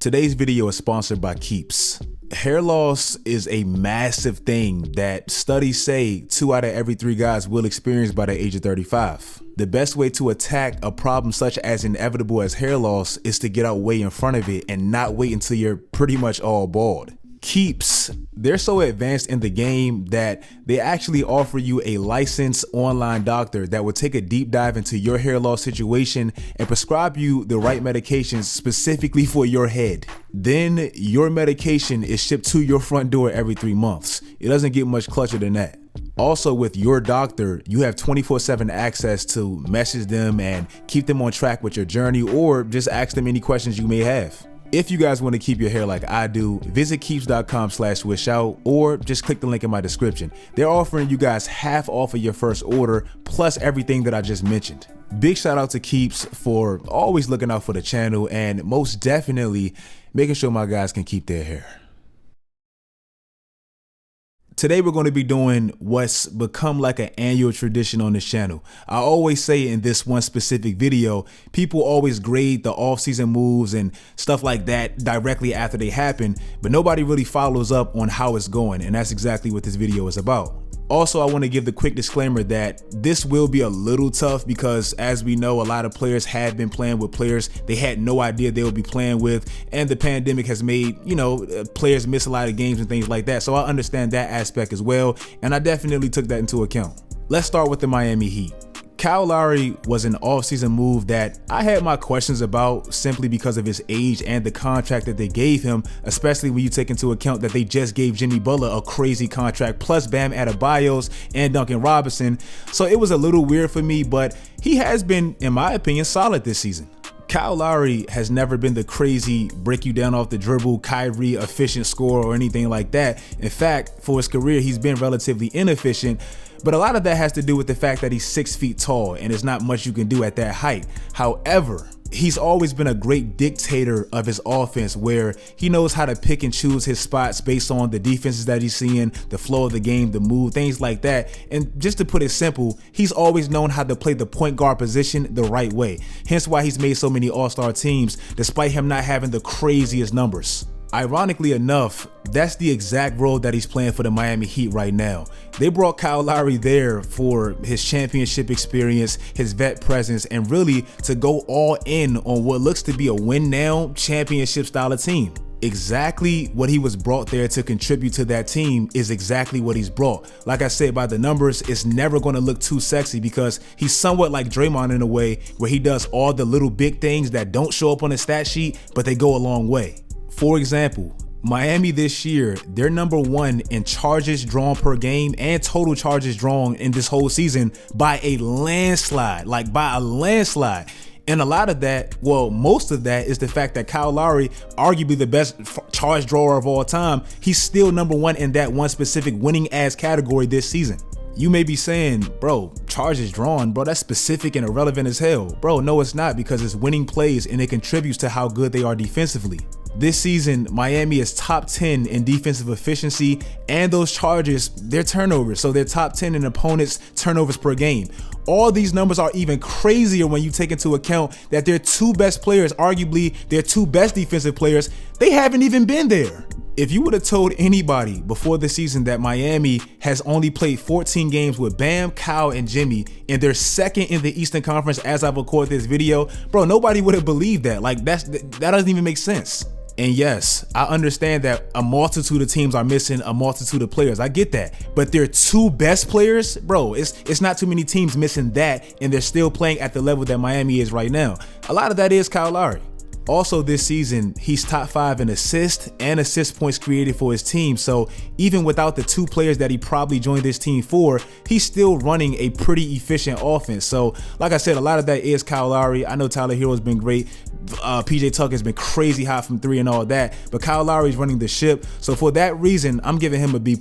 Today's video is sponsored by Keeps. Hair loss is a massive thing that studies say 2 out of every 3 guys will experience by the age of 35. The best way to attack a problem such as inevitable as hair loss is to get out way in front of it and not wait until you're pretty much all bald. Keeps, they're so advanced in the game that they actually offer you a licensed online doctor that will take a deep dive into your hair loss situation and prescribe you the right medications specifically for your head. Then your medication is shipped to your front door every 3 months. It doesn't get much clutcher than that. Also, with your doctor, you have 24/7 access to message them and keep them on track with your journey, or just ask them any questions you may have. If you guys want to keep your hair like I do, visit keeps.com/swishout or just click the link in my description. They're offering you guys half off of your first order plus everything that I just mentioned. Big shout out to Keeps for always looking out for the channel and most definitely making sure my guys can keep their hair. Today we're going to be doing what's become like an annual tradition on this channel. I always say in this one specific video, people always grade the off-season moves and stuff like that directly after they happen, but nobody really follows up on how it's going, and that's exactly what this video is about. Also, I want to give the quick disclaimer that this will be a little tough because, as we know, a lot of players have been playing with players they had no idea they would be playing with, and the pandemic has made, players miss a lot of games and things like that. So I understand that aspect as well, and I definitely took that into account. Let's start with the Miami Heat. Kyle Lowry was an offseason move that I had my questions about simply because of his age and the contract that they gave him, especially when you take into account that they just gave Jimmy Butler a crazy contract plus Bam Adebayo's and Duncan Robinson. So it was a little weird for me, but he has been, in my opinion, solid this season. Kyle Lowry has never been the crazy break you down off the dribble, Kyrie efficient scorer or anything like that. In fact, for his career, he's been relatively inefficient, but a lot of that has to do with the fact that he's 6 feet tall and there's not much you can do at that height. However, he's always been a great dictator of his offense where he knows how to pick and choose his spots based on the defenses that he's seeing, the flow of the game, the move, things like that. And just to put it simple, he's always known how to play the point guard position the right way. Hence why he's made so many all-star teams despite him not having the craziest numbers. Ironically enough, that's the exact role that he's playing for the Miami Heat right now. They brought Kyle Lowry there for his championship experience, his vet presence, and really to go all in on what looks to be a win now championship style of team. Exactly what he was brought there to contribute to that team is exactly what he's brought. Like I said, by the numbers, it's never going to look too sexy because he's somewhat like Draymond in a way where he does all the little big things that don't show up on the stat sheet, but they go a long way. For example, Miami this year, they're #1 in charges drawn per game and total charges drawn in this whole season by a landslide, And a lot of that, well, most of that is the fact that Kyle Lowry, arguably the best charge drawer of all time, he's still #1 in that one specific winning ass category this season. You may be saying, bro, charges drawn, bro, that's specific and irrelevant as hell. Bro, no, it's not, because it's winning plays and it contributes to how good they are defensively. This season, Miami is top 10 in defensive efficiency, and those charges, they're turnovers. So they're top 10 in opponents' turnovers per game. All these numbers are even crazier when you take into account that their 2 best players, arguably their 2 best defensive players, they haven't even been there. If you would have told anybody before the season that Miami has only played 14 games with Bam, Kyle, and Jimmy, and they're second in the Eastern Conference as I record this video, bro, nobody would have believed that. Like, that doesn't even make sense. And yes, I understand that a multitude of teams are missing a multitude of players. I get that. But their 2 best players, bro, it's not too many teams missing that, and they're still playing at the level that Miami is right now. A lot of that is Kyle Lowry. Also this season, he's top 5 in assists and assist points created for his team. So even without the 2 players that he probably joined this team for, he's still running a pretty efficient offense. So like I said, a lot of that is Kyle Lowry. I know Tyler Hero's been great. PJ Tucker's been crazy hot from 3 and all that, but Kyle Lowry's running the ship. So for that reason, I'm giving him a B+.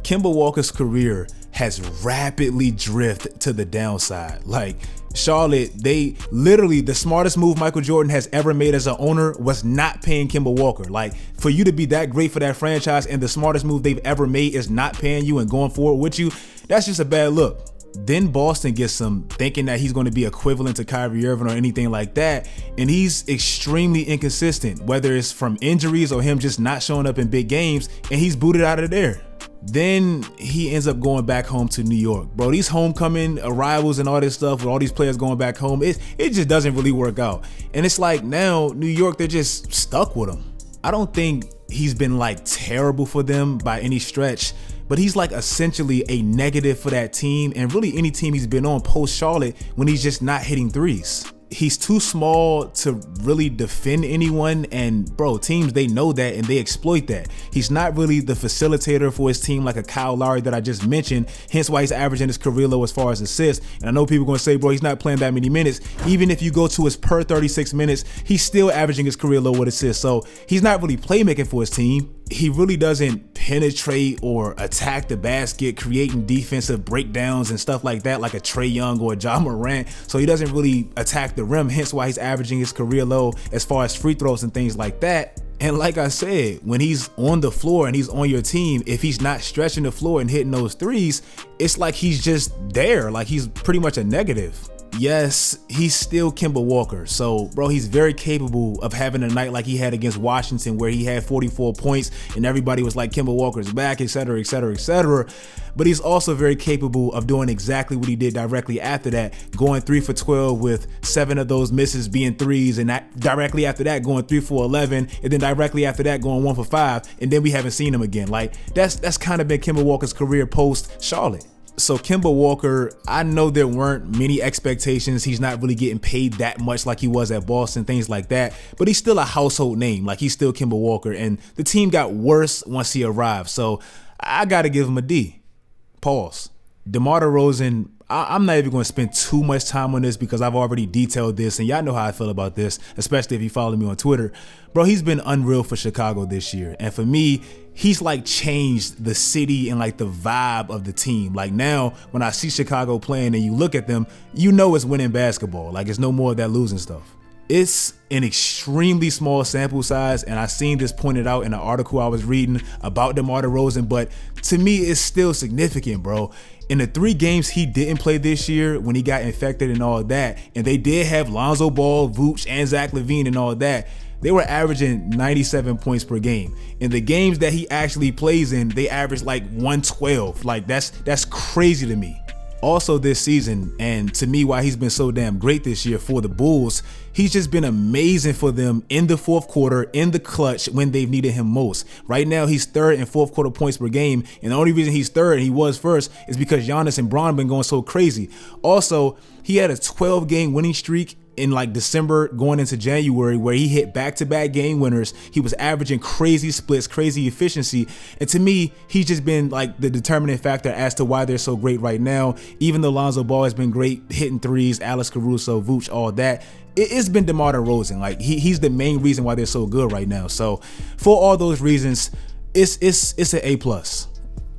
Kimmel Walker's career has rapidly drifted to the downside. Like, Charlotte, they literally, the smartest move Michael Jordan has ever made as an owner was not paying Kimmel Walker. Like, for you to be that great for that franchise and the smartest move they've ever made is not paying you and going forward with you, that's just a bad look. Then Boston gets him thinking that he's going to be equivalent to Kyrie Irving or anything like that, and he's extremely inconsistent, whether it's from injuries or him just not showing up in big games, and he's booted out of there. Then he ends up going back home to New York. Bro, these homecoming arrivals and all this stuff with all these players going back home, it just doesn't really work out. And it's like now New York, they're just stuck with him. I don't think he's been like terrible for them by any stretch, but he's like essentially a negative for that team and really any team he's been on post Charlotte when he's just not hitting threes. He's too small to really defend anyone, and bro, teams, they know that and they exploit that. He's not really the facilitator for his team like a Kyle Lowry that I just mentioned, hence why he's averaging his career low as far as assists. And I know people are gonna say, bro, he's not playing that many minutes. Even if you go to his per 36 minutes, he's still averaging his career low with assists. So he's not really playmaking for his team. He really doesn't penetrate or attack the basket, creating defensive breakdowns and stuff like that, like a Trae Young or a Ja Morant. So he doesn't really attack the rim, hence why he's averaging his career low as far as free throws and things like that. And like I said, when he's on the floor and he's on your team, if he's not stretching the floor and hitting those threes, it's like he's just there, like he's pretty much a negative. Yes, he's still Kimmel Walker. So, bro, he's very capable of having a night like he had against Washington where he had 44 points and everybody was like, Kimmel Walker's back, etc., etc., etc. But he's also very capable of doing exactly what he did directly after that, going 3 for 12 with 7 of those misses being threes, and that directly after that going 3 for 11, and then directly after that going 1 for 5, and then we haven't seen him again. Like that's kind of been Kimmel Walker's career post Charlotte. So Kimmel Walker, I know there weren't many expectations. He's not really getting paid that much like he was at Boston, things like that. But he's still a household name. Like he's still Kimmel Walker. And the team got worse once he arrived. So I got to give him a D. Pause. Demardo Rosen, I'm not even going to spend too much time on this because I've already detailed this. And y'all know how I feel about this, especially if you follow me on Twitter. Bro, he's been unreal for Chicago this year. And for me, he's like changed the city and like the vibe of the team. Like now when I see Chicago playing and you look at them, you know it's winning basketball. Like it's no more of that losing stuff. It's an extremely small sample size, and I seen this pointed out in an article I was reading about Demardo Rosen, but to me it's still significant, bro. In the 3 games he didn't play this year when he got infected and all that, and they did have Lonzo Ball, Vooch, and Zach LaVine and all that, they were averaging 97 points per game. In the games that he actually plays in, they averaged like 112. Like that's crazy to me. Also this season, and to me why he's been so damn great this year for the Bulls, he's just been amazing for them in the fourth quarter, in the clutch when they've needed him most. Right now he's 3rd in fourth quarter points per game, and the only reason he's 3rd and he was 1st is because Giannis and Bron been going so crazy. Also, he had a 12-game winning streak in like December going into January where he hit back-to-back game winners. He was averaging crazy splits, crazy efficiency, and to me he's just been like the determining factor as to why they're so great right now. Even though Lonzo Ball has been great hitting threes, Alex Caruso, Vooch, all that, it's been Demardo Rosen. Like he's the main reason why they're so good right now. So for all those reasons, it's an A+.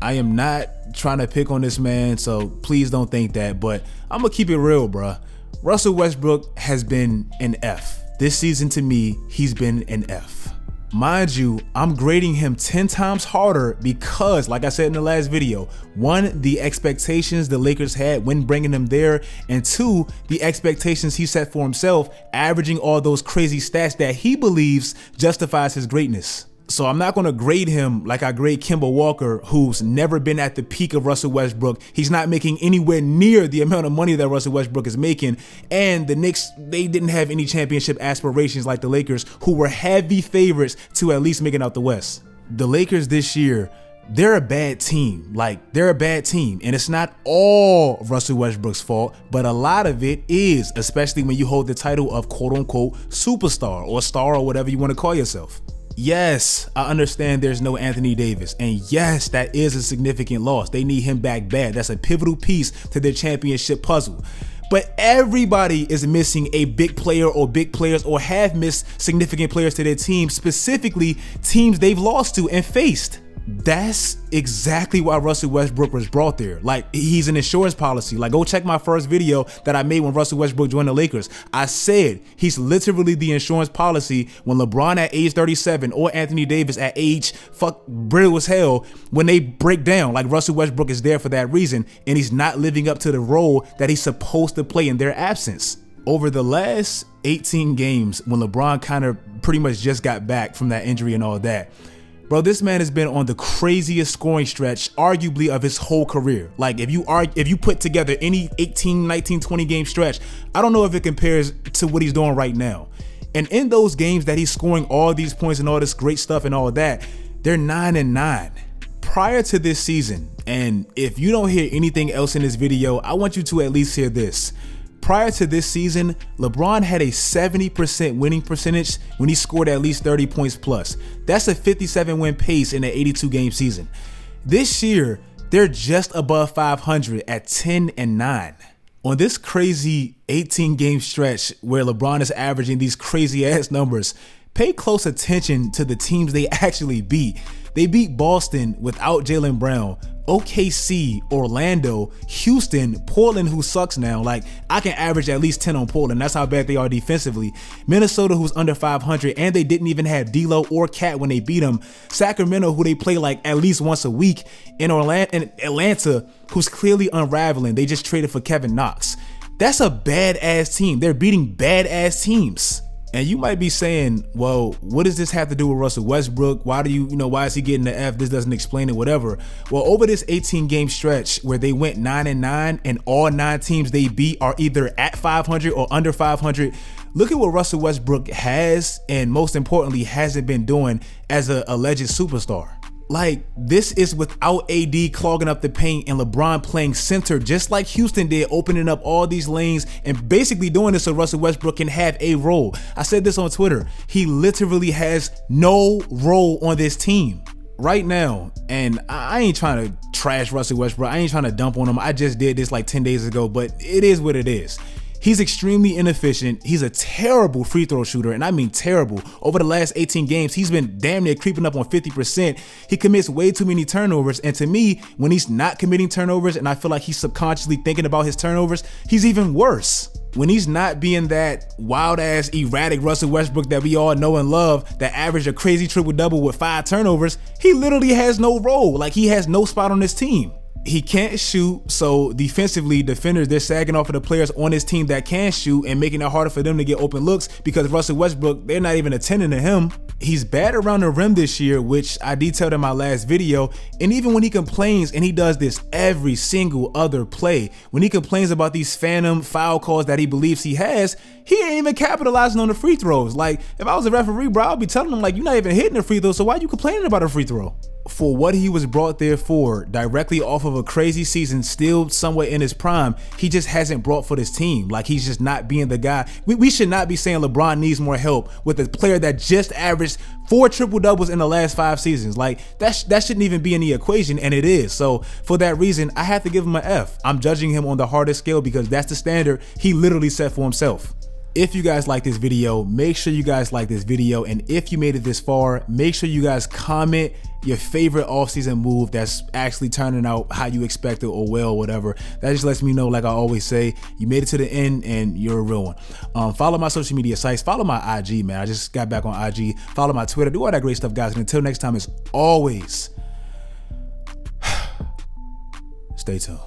I am not trying to pick on this man, so please don't think that, but I'm gonna keep it real, bruh. Russell Westbrook has been an F. This season to me, he's been an F. Mind you, I'm grading him 10 times harder because, like I said in the last video, 1, the expectations the Lakers had when bringing him there, and 2, the expectations he set for himself, averaging all those crazy stats that he believes justifies his greatness. So I'm not going to grade him like I grade Kimmel Walker, who's never been at the peak of Russell Westbrook. He's not making anywhere near the amount of money that Russell Westbrook is making. And the Knicks, they didn't have any championship aspirations like the Lakers, who were heavy favorites to at least making out the West. The Lakers this year, they're a bad team. Like, they're a bad team. And it's not all Russell Westbrook's fault, but a lot of it is, especially when you hold the title of quote-unquote superstar or star or whatever you want to call yourself. Yes, I understand there's no Anthony Davis, and yes, that is a significant loss. They need him back bad. That's a pivotal piece to their championship puzzle. But everybody is missing a big player or big players, or have missed significant players to their team, specifically teams they've lost to and faced. That's exactly why Russell Westbrook was brought there. Like, he's an insurance policy. Like, go check my first video that I made when Russell Westbrook joined the Lakers. I said he's literally the insurance policy when LeBron at age 37 or Anthony Davis at age brittle as hell, when they break down. Like, Russell Westbrook is there for that reason, and he's not living up to the role that he's supposed to play in their absence. Over the last 18 games, when LeBron kind of pretty much just got back from that injury and all that, bro, this man has been on the craziest scoring stretch, arguably, of his whole career. Like, if you put together any 18, 19, 20 game stretch, I don't know if it compares to what he's doing right now. And in those games that he's scoring all these points and all this great stuff and all that, they're 9-9. Prior to this season, and if you don't hear anything else in this video, I want you to at least hear this. Prior to this season, LeBron had a 70% winning percentage when he scored at least 30 points plus. That's a 57 win pace in an 82 game season. This year, they're just above 500 at 10-9. On this crazy 18 game stretch where LeBron is averaging these crazy ass numbers, pay close attention to the teams they actually beat. They beat Boston without Jaylen Brown, OKC, Orlando, Houston, Portland, who sucks now. Like, I can average at least 10 on Portland. That's how bad they are defensively. Minnesota, who's under 500, and they didn't even have D'Lo or Cat when they beat them. Sacramento, who they play like at least once a week. And Atlanta, who's clearly unraveling. They just traded for Kevin Knox. That's a badass team. They're beating badass teams. And you might be saying, well, what does this have to do with Russell Westbrook? Why is he getting the F? This doesn't explain it, whatever. Well, over this 18 game stretch where they went 9-9 and all 9 teams they beat are either at 500 or under 500, look at what Russell Westbrook has, and most importantly, hasn't been doing as a alleged superstar. Like, this is without AD clogging up the paint and LeBron playing center just like Houston did, opening up all these lanes and basically doing this so Russell Westbrook can have a role. I said this on Twitter. He literally has no role on this team right now. And I ain't trying to trash Russell Westbrook. I ain't trying to dump on him. I just did this like 10 days ago, but it is what it is. He's extremely inefficient. He's a terrible free throw shooter, and I mean terrible. Over the last 18 games, he's been damn near creeping up on 50%. He commits way too many turnovers, and to me, when he's not committing turnovers and I feel like he's subconsciously thinking about his turnovers, he's even worse. When he's not being that wild-ass, erratic Russell Westbrook that we all know and love that averaged a crazy triple-double with 5 turnovers, he literally has no role. Like, he has no spot on this team. He can't shoot, so defensively, defenders, they're sagging off of the players on his team that can shoot and making it harder for them to get open looks because Russell Westbrook, they're not even attending to him. He's bad around the rim this year, which I detailed in my last video, and even when he complains, and he does this every single other play, when he complains about these phantom foul calls that he believes he has, he ain't even capitalizing on the free throws. Like, if I was a referee, bro, I'd be telling him, like, you're not even hitting the free throw, so why are you complaining about a free throw? For what he was brought there for, directly off of a crazy season, still somewhere in his prime, he just hasn't brought for this team. Like, he's just not being the guy. We should not be saying LeBron needs more help with a player that just averaged 4 triple doubles in the last 5 seasons. Like, that shouldn't even be in the equation, and it is. So for that reason, I have to give him an F. I'm judging him on the hardest scale because that's the standard he literally set for himself. If you guys like this video, make sure you guys like this video, and if you made it this far, make sure you guys comment your favorite offseason move that's actually turning out how you expected or well, whatever. That just lets me know, like I always say, you made it to the end and you're a real one. Follow my social media sites, follow my IG, man. I just got back on IG. Follow my Twitter, do all that great stuff, guys. And until next time, as always, stay tuned.